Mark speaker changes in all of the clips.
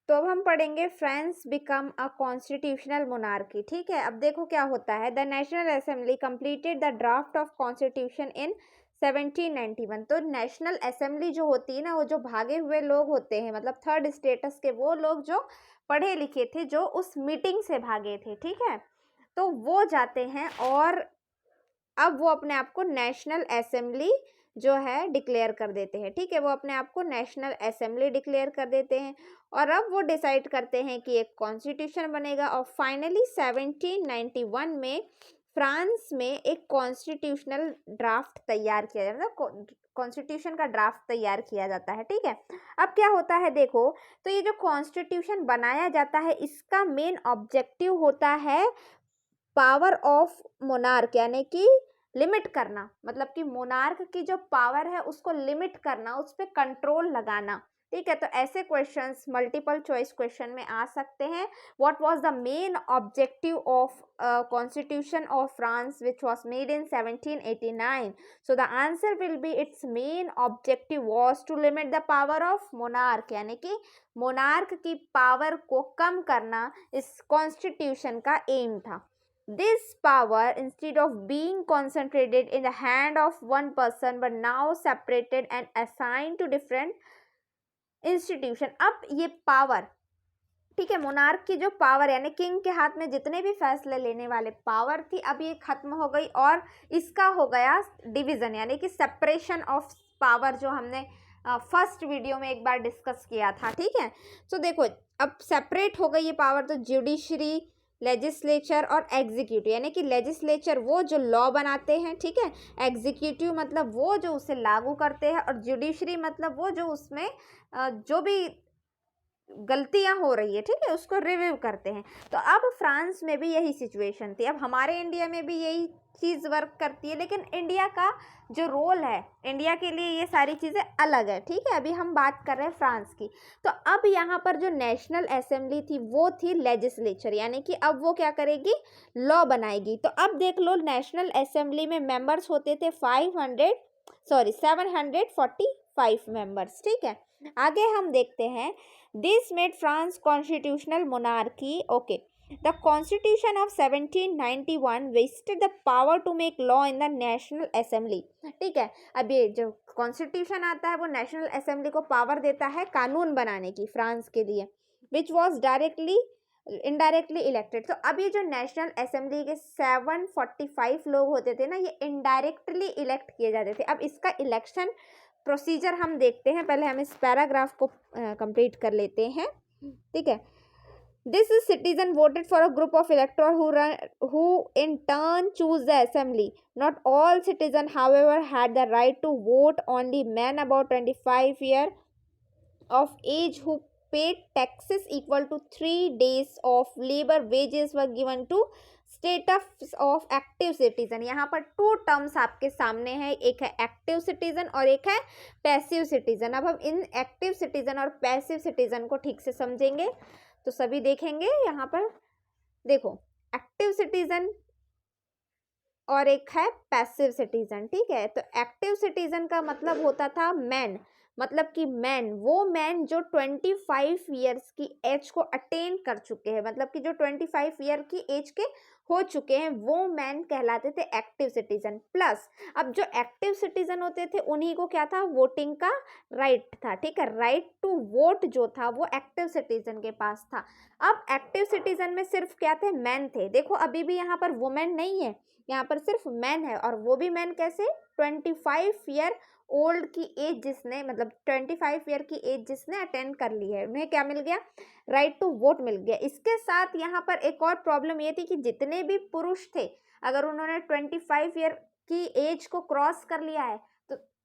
Speaker 1: तो अब हम पढ़ेंगे France become a constitutional monarchy. ठीक है, अब देखो क्या होता है। The national assembly completed the draft of constitution in 1791। तो नेशनल असेंबली जो होती है ना, वो जो भागे हुए लोग होते हैं, मतलब थर्ड स्टेटस के वो लोग जो पढ़े लिखे थे, जो उस मीटिंग से भागे थे, ठीक है, तो वो जाते हैं और अब वो अपने आप को नेशनल असेंबली जो है डिक्लेयर कर देते हैं। ठीक है, वो अपने आप को नेशनल असेंबली डिक्लेयर कर देते हैं और अब वो डिसाइड करते हैं कि एक कॉन्स्टिट्यूशन बनेगा और फाइनली 1791 में फ्रांस में एक कॉन्स्टिट्यूशनल ड्राफ्ट तैयार किया जाता है, कॉन्स्टिट्यूशन का ड्राफ्ट तैयार किया जाता है। ठीक है, अब क्या होता है देखो, तो ये जो कॉन्स्टिट्यूशन बनाया जाता है, इसका मेन ऑब्जेक्टिव होता है पावर ऑफ मोनार्क, यानी कि लिमिट करना, मतलब कि मोनार्क की जो पावर है उसको लिमिट करना, उस पर कंट्रोल लगाना। ठीक है, तो ऐसे क्वेश्चंस मल्टीपल चॉइस क्वेश्चन में आ सकते हैं। What was the main objective of constitution of France which was made in 1789? So the answer will be its main objective was to limit the power of monarch, यानी कि monarch की power को कम करना इस कॉन्स्टिट्यूशन का M था। This power, instead of being concentrated in the hand of one person, but now separated and assigned to different institution. अब ये पावर, ठीक है, मोनार्क की जो पावर यानी किंग के हाथ में जितने भी फैसले लेने वाले पावर थी, अब ये खत्म हो गई और इसका हो गया डिवीजन, यानी कि सेपरेशन ऑफ पावर, जो हमने फर्स्ट वीडियो में एक बार डिस्कस किया था। ठीक है, तो देखो अब सेपरेट हो गई ये पावर, तो जुडिशरी, लेजिस्लेचर और एग्जीक्यूटिव, यानी कि लेजिस्लेचर वो जो लॉ बनाते हैं, ठीक है, एग्जीक्यूटिव मतलब वो जो उसे लागू करते हैं, और जुडिशरी मतलब वो जो उसमें जो भी गलतियां हो रही है, ठीक है, उसको रिव्यू करते हैं। तो अब फ्रांस में भी यही सिचुएशन थी। अब हमारे इंडिया में भी यही चीज़ वर्क करती है, लेकिन इंडिया का जो रोल है, इंडिया के लिए ये सारी चीज़ें अलग है। ठीक है, अभी हम बात कर रहे हैं फ्रांस की। तो अब यहाँ पर जो नेशनल असेंबली थी वो थी लेजिस्लेचर, यानी कि अब वो क्या करेगी, लॉ बनाएगी। तो अब देख लो, नेशनल असेंबली में मेंबर्स होते थे 745 मेंबर्स। ठीक है, आगे हम देखते हैं। This made France constitutional monarchy. Okay, the constitution of 1791 vested the power to make law in the national assembly. ठीक है, अब ये जो कॉन्स्टिट्यूशन आता है वो नेशनल असेंबली को पावर देता है कानून बनाने की फ्रांस के लिए, which was directly indirectly elected. तो अब ये जो नेशनल असेंबली के 745 लोग होते थे ना, ये इनडायरेक्टली इलेक्ट किए जाते थे। अब इसका इलेक्शन प्रोसीजर हम देखते हैं, पहले हम इस पैराग्राफ को कंप्लीट कर लेते हैं। ठीक है, this is citizen voted for a group of इलेक्टर who in turn choose the assembly. Not all citizens however had the right to vote. Only men about 25 years of age who paid taxes equal to 3 days of labor wages were given to status of active citizen. यहाँ पर to terms आपके सामने है, एक है active citizen और एक है पैसिव सिटीजन। अब हम इन एक्टिव सिटीजन और पैसिव सिटीजन को ठीक से समझेंगे तो सभी देखेंगे। यहाँ पर देखो, एक्टिव सिटीजन और एक है पैसिव सिटीजन। ठीक है, तो एक्टिव सिटीजन का मतलब होता था मैन, मतलब कि मैन, वो मैन जो 25 ईयर्स की एज को अटेन कर चुके हैं, मतलब कि जो 25 ईयर की एज के हो चुके हैं, वो मैन कहलाते थे एक्टिव सिटीजन। प्लस अब जो एक्टिव सिटीजन होते थे उन्हीं को क्या था, वोटिंग का राइट था। ठीक है, राइट टू वोट जो था वो एक्टिव सिटीजन के पास था। अब एक्टिव सिटीजन में सिर्फ क्या थे, मैन थे। देखो अभी भी यहाँ पर वुमेन नहीं है, यहाँ पर सिर्फ मैन है, और वो भी मैन कैसे, 25 ईयर ओल्ड की एज जिसने, मतलब 25 ईयर की एज जिसने अटेंड कर ली है, उन्हें क्या मिल गया, राइट टू वोट मिल गया। इसके साथ यहाँ पर एक और प्रॉब्लम ये थी कि जितने भी पुरुष थे, अगर उन्होंने 25 ईयर की एज को क्रॉस कर लिया है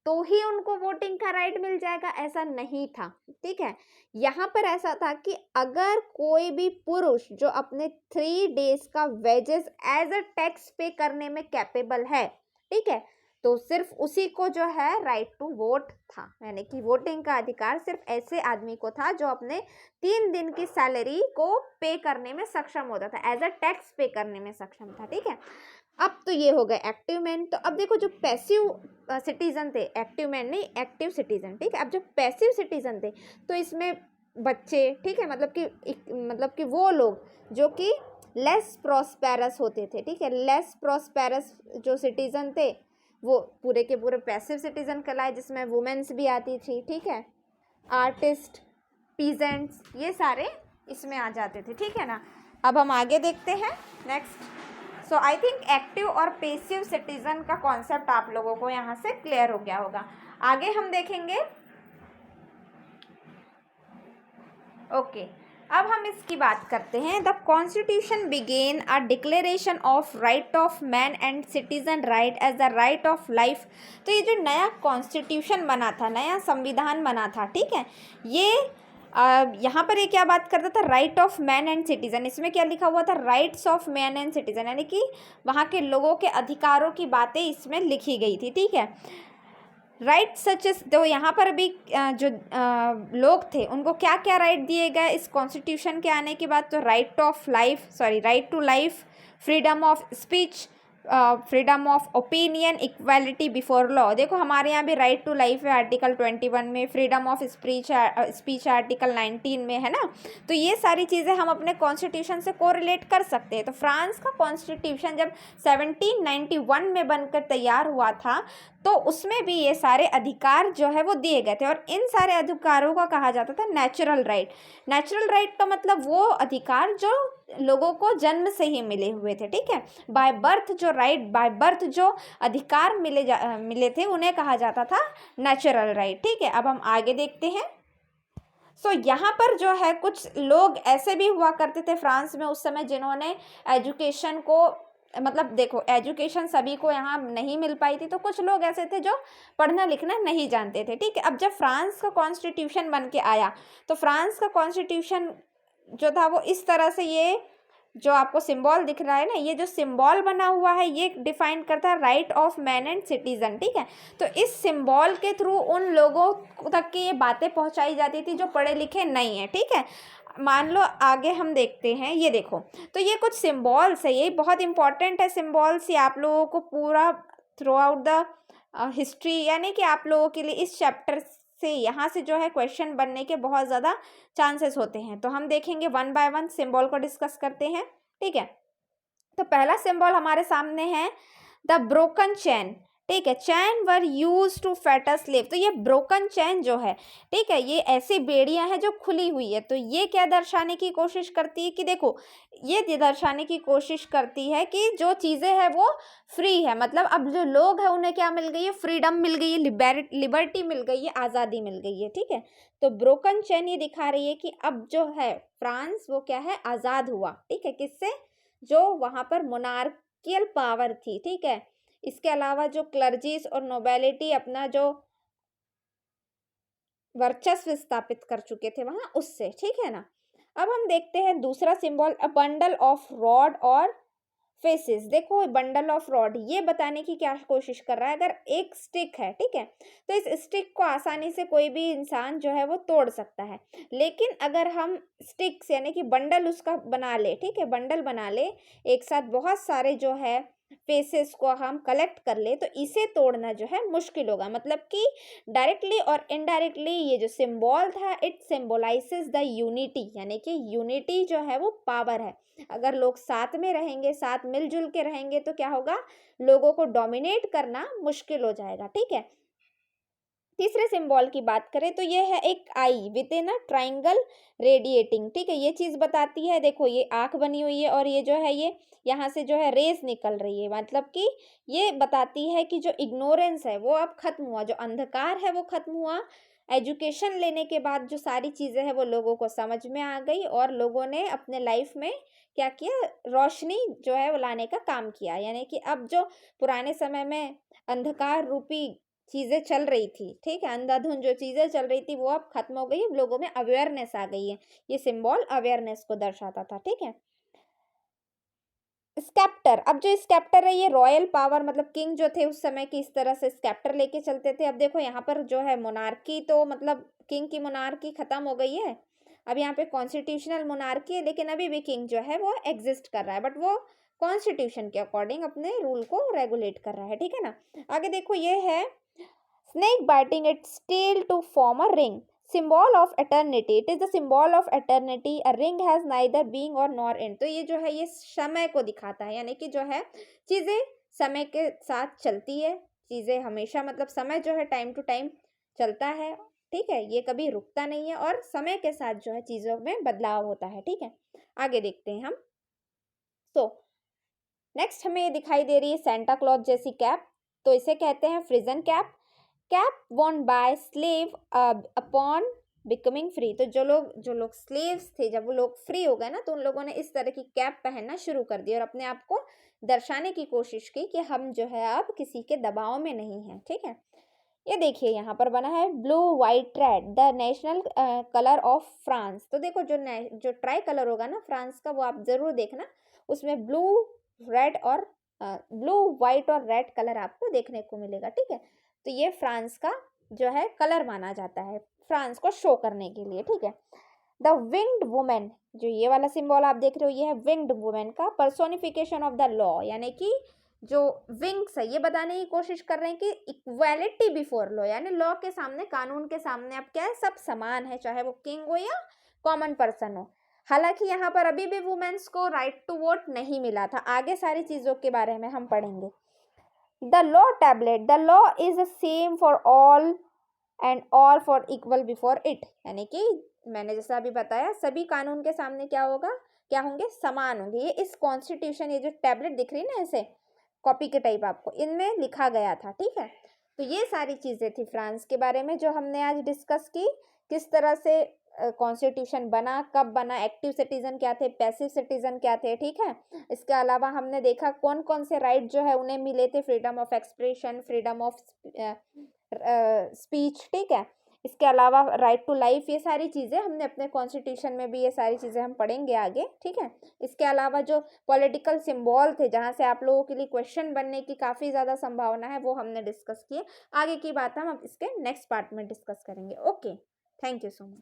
Speaker 1: तो ही उनको वोटिंग का राइट मिल जाएगा, ऐसा नहीं था। ठीक है, यहाँ पर ऐसा था कि अगर कोई भी पुरुष जो अपने 3 डेज का वेजेस एज अ टैक्स पे करने में कैपेबल है, ठीक है, तो सिर्फ उसी को जो है राइट टू वोट था, यानी कि वोटिंग का अधिकार सिर्फ ऐसे आदमी को था जो अपने 3 दिन की सैलरी को पे करने में सक्षम होता था, एज अ टैक्स पे करने में सक्षम था। ठीक है, अब तो ये हो गए एक्टिव मैन। तो अब देखो जो पैसिव सिटीजन थे, एक्टिव मैन नहीं, एक्टिव सिटीजन। ठीक है, अब जो पैसिव सिटीजन थे तो इसमें बच्चे, ठीक है, मतलब कि वो लोग जो कि लेस प्रॉस्पेरस होते थे, ठीक है, लेस प्रॉस्पेरस जो सिटीजन थे वो पूरे के पूरे पैसिव सिटीजन कहलाए, जिसमें वुमेन्स भी आती थी, ठीक है, आर्टिस्ट, पीजेंट्स, ये सारे इसमें आ जाते थे, ठीक है ना। अब हम आगे देखते हैं next. So I think active और पेसिव सिटीजन का कॉन्सेप्ट आप लोगों को यहाँ से क्लियर हो गया होगा। आगे हम देखेंगे, ओके अब हम इसकी बात करते हैं। The constitution began a declaration of right of man and citizen right as the right of life. तो ये जो नया कॉन्स्टिट्यूशन बना था, नया संविधान बना था, ठीक है, ये यहाँ पर ये क्या बात करता था, right of man and citizen. इसमें क्या लिखा हुआ था, rights of man and citizen, यानी कि वहाँ के लोगों के अधिकारों की बातें इसमें लिखी गई थी, ठीक है। राइट सच एस, तो यहाँ पर भी जो लोग थे उनको क्या क्या राइट दिए गए इस कॉन्स्टिट्यूशन के आने के बाद, तो right of life, sorry right to life, freedom of speech, freedom of opinion, equality before law. देखो हमारे यहाँ भी राइट टू लाइफ है आर्टिकल 21 में, फ्रीडम ऑफ स्पीच आर्टिकल 19 में, है ना। तो ये सारी चीज़ें हम अपने कॉन्स्टिट्यूशन से कोरिलेट कर सकते हैं। तो फ्रांस का कॉन्स्टिट्यूशन जब 1791 में बनकर तैयार हुआ था तो उसमें भी ये सारे अधिकार जो है वो दिए गए थे, और इन सारे अधिकारों का कहा जाता था नेचुरल राइट। नेचुरल राइट का मतलब वो अधिकार जो लोगों को जन्म से ही मिले हुए थे, ठीक है, बाय बर्थ, जो राइट बाय बर्थ जो अधिकार मिले थे उन्हें कहा जाता था नेचुरल राइट, ठीक है। अब हम आगे देखते हैं। सो यहाँ पर जो है कुछ लोग ऐसे भी हुआ करते थे फ्रांस में उस समय जिन्होंने एजुकेशन को, मतलब देखो एजुकेशन सभी को यहाँ नहीं मिल पाई थी, तो कुछ लोग ऐसे थे जो पढ़ना लिखना नहीं जानते थे, ठीक है। अब जब फ्रांस का कॉन्स्टिट्यूशन बन के आया तो फ्रांस का कॉन्स्टिट्यूशन जो था वो इस तरह से, ये जो आपको सिंबल दिख रहा है ना, ये जो सिंबल बना हुआ है ये डिफाइन करता है right of man and citizen, ठीक है। तो इस सिंबल के थ्रू उन लोगों तक की ये बातें पहुंचाई जाती थी जो पढ़े लिखे नहीं है, ठीक है। मान लो आगे हम देखते हैं, ये देखो, तो ये कुछ सिंबल्स है, ये बहुत इंपॉर्टेंट है सिंबल्स, ये आप लोगों को पूरा थ्रू आउट द हिस्ट्री, यानी कि आप लोगों के लिए इस चैप्टर से यहाँ से जो है क्वेश्चन बनने के बहुत ज़्यादा चांसेस होते हैं। तो हम देखेंगे वन बाय वन सिंबल को डिस्कस करते हैं, ठीक है। तो पहला सिंबल हमारे सामने है द ब्रोकन चैन, ठीक है, chain were use to fetter a slave. तो ये ब्रोकन चैन जो है, ठीक है, ये ऐसी बेड़ियां हैं जो खुली हुई है। तो ये क्या दर्शाने की कोशिश करती है कि देखो, ये दर्शाने की कोशिश करती है कि जो चीज़ें हैं वो फ्री है, मतलब अब जो लोग हैं उन्हें क्या मिल गई है, फ्रीडम मिल गई है, लिबर्टी मिल गई है, आज़ादी मिल गई है, ठीक है। तो ब्रोकन चैन ये दिखा रही है कि अब जो है फ्रांस वो क्या है, आज़ाद हुआ, ठीक है, किससे, जो वहाँ पर मोनार्कियल पावर थी, ठीक है। इसके अलावा जो क्लर्जीज और नोबेलिटी अपना जो वर्चस्व स्थापित कर चुके थे वहां, उससे, ठीक है ना। अब हम देखते हैं दूसरा symbol, a bundle of rod और फेसेस। देखो बंडल ऑफ रॉड ये बताने की क्या कोशिश कर रहा है, अगर एक स्टिक है, ठीक है, तो इस स्टिक को आसानी से कोई भी इंसान जो है वो तोड़ सकता है, लेकिन अगर हम स्टिक्स यानी कि बंडल उसका बना ले, ठीक है, बंडल बना ले एक साथ, बहुत सारे जो है फेसेस को हम कलेक्ट कर ले, तो इसे तोड़ना जो है मुश्किल होगा। मतलब कि डायरेक्टली और इनडायरेक्टली ये जो सिंबल था इट सिंबलाइजेस द यूनिटी, यानी कि यूनिटी जो है वो पावर है। अगर लोग साथ में रहेंगे, साथ मिलजुल के रहेंगे, तो क्या होगा, लोगों को डोमिनेट करना मुश्किल हो जाएगा, ठीक है। तीसरे सिंबल की बात करें तो ये है एक eye within a triangle radiating, ठीक है, ये चीज बताती है, देखो ये आंख बनी हुई है और ये जो है ये यहाँ से जो है रेस निकल रही है, मतलब कि ये बताती है कि जो इग्नोरेंस है वो अब खत्म हुआ, जो अंधकार है वो खत्म हुआ। एजुकेशन लेने के बाद जो सारी चीजें हैं वो लोगों को समझ में आ गई और लोगों ने अपने लाइफ में क्या किया, रोशनी जो है वो लाने का काम किया। यानी कि अब जो पुराने समय में अंधकार रूपी चीजें चल रही थी, ठीक है, अंधाधुंध जो चीजें चल रही थी वो अब खत्म हो गई, लोगों में अवेयरनेस आ गई है। ये सिंबल अवेयरनेस को दर्शाता था, ठीक है। स्केप्टर, अब जो स्केप्टर है ये रॉयल पावर, मतलब किंग जो थे उस समय की इस तरह से स्केप्टर लेके चलते थे। अब देखो यहाँ पर जो है मोनार्की, तो मतलब किंग की मोनार्की खत्म हो गई है, अब यहाँ पे कॉन्स्टिट्यूशनल मोनार्की है, लेकिन अभी भी किंग जो है वो एग्जिस्ट कर रहा है, बट वो कॉन्स्टिट्यूशन के अकॉर्डिंग अपने रूल को रेगुलेट कर रहा है, ठीक है ना। आगे देखो ये है snake biting its tail to form a ring. symbol of eternity, it is the symbol of eternity, a ring has neither being or nor end। तो ये जो है ये समय को दिखाता है, यानी कि जो है चीज़ें समय के साथ चलती है, चीज़ें हमेशा मतलब समय जो है टाइम टू टाइम चलता है, ठीक है, ये कभी रुकता नहीं है और समय के साथ जो है चीज़ों में बदलाव होता है, ठीक है। आगे देखते हैं हम। तो नेक्स्ट हमें ये दिखाई दे रही है सेंटा क्लॉज जैसी कैप, तो इसे कहते हैं Phrygian cap. Cap worn by slave upon becoming free. तो जो लोग स्लेव्स थे, जब वो लोग फ्री हो गए ना, तो उन लोगों ने इस तरह की कैप पहनना शुरू कर दी और अपने आप को दर्शाने की कोशिश की कि हम जो है अब किसी के दबाव में नहीं हैं, ठीक है। ये देखिए यहाँ पर बना है blue white read the national colour of France. तो देखो जो ट्राई कलर होगा ना फ्रांस का, वो आप जरूर देखना, उसमें ब्लू रेड और ब्लू वाइट और रेड कलर आपको देखने को मिलेगा, ठीक है। तो ये फ्रांस का जो है कलर माना जाता है फ्रांस को शो करने के लिए, ठीक है। द विंग्ड वुमेन, जो ये वाला सिंबल आप देख रहे हो, ये है विंग्ड वुमेन का पर्सोनिफिकेशन ऑफ द लॉ, यानी कि जो विंग्स है ये बताने की कोशिश कर रहे हैं कि इक्वालिटी बिफोर लॉ, यानी लॉ के सामने, कानून के सामने अब क्या है, सब समान है, चाहे वो किंग हो या कॉमन पर्सन हो। हालांकि यहाँ पर अभी भी वुमेन्स को राइट टू वोट नहीं मिला था, आगे सारी चीज़ों के बारे में हम पढ़ेंगे। The law tablet, the law is the same for all and all for equal before it, यानी कि मैंने जैसा अभी बताया सभी कानून के सामने क्या होगा, क्या होंगे, समान होंगे। ये इस कॉन्स्टिट्यूशन, ये जो टैबलेट दिख रही है ना ऐसे कॉपी के टाइप आपको, इनमें लिखा गया था, ठीक है। तो ये सारी चीज़ें थी फ्रांस के बारे में जो हमने आज डिस्कस की, किस तरह से कॉन्स्टिट्यूशन बना, कब बना, एक्टिव सिटीजन क्या थे, पैसिव सिटीजन क्या थे, ठीक है। इसके अलावा हमने देखा कौन कौन से राइट जो है उन्हें मिले थे, freedom of expression, freedom of speech, ठीक है। इसके अलावा राइट टू लाइफ, ये सारी चीज़ें हमने अपने कॉन्स्टिट्यूशन में भी, ये सारी चीज़ें हम पढ़ेंगे आगे, ठीक है। इसके अलावा जो पॉलिटिकल सिंबल थे जहाँ से आप लोगों के लिए क्वेश्चन बनने की काफ़ी ज़्यादा संभावना है, वो हमने डिस्कस किए। आगे की बात हम इसके नेक्स्ट पार्ट में डिस्कस करेंगे। Okay, thank you so much.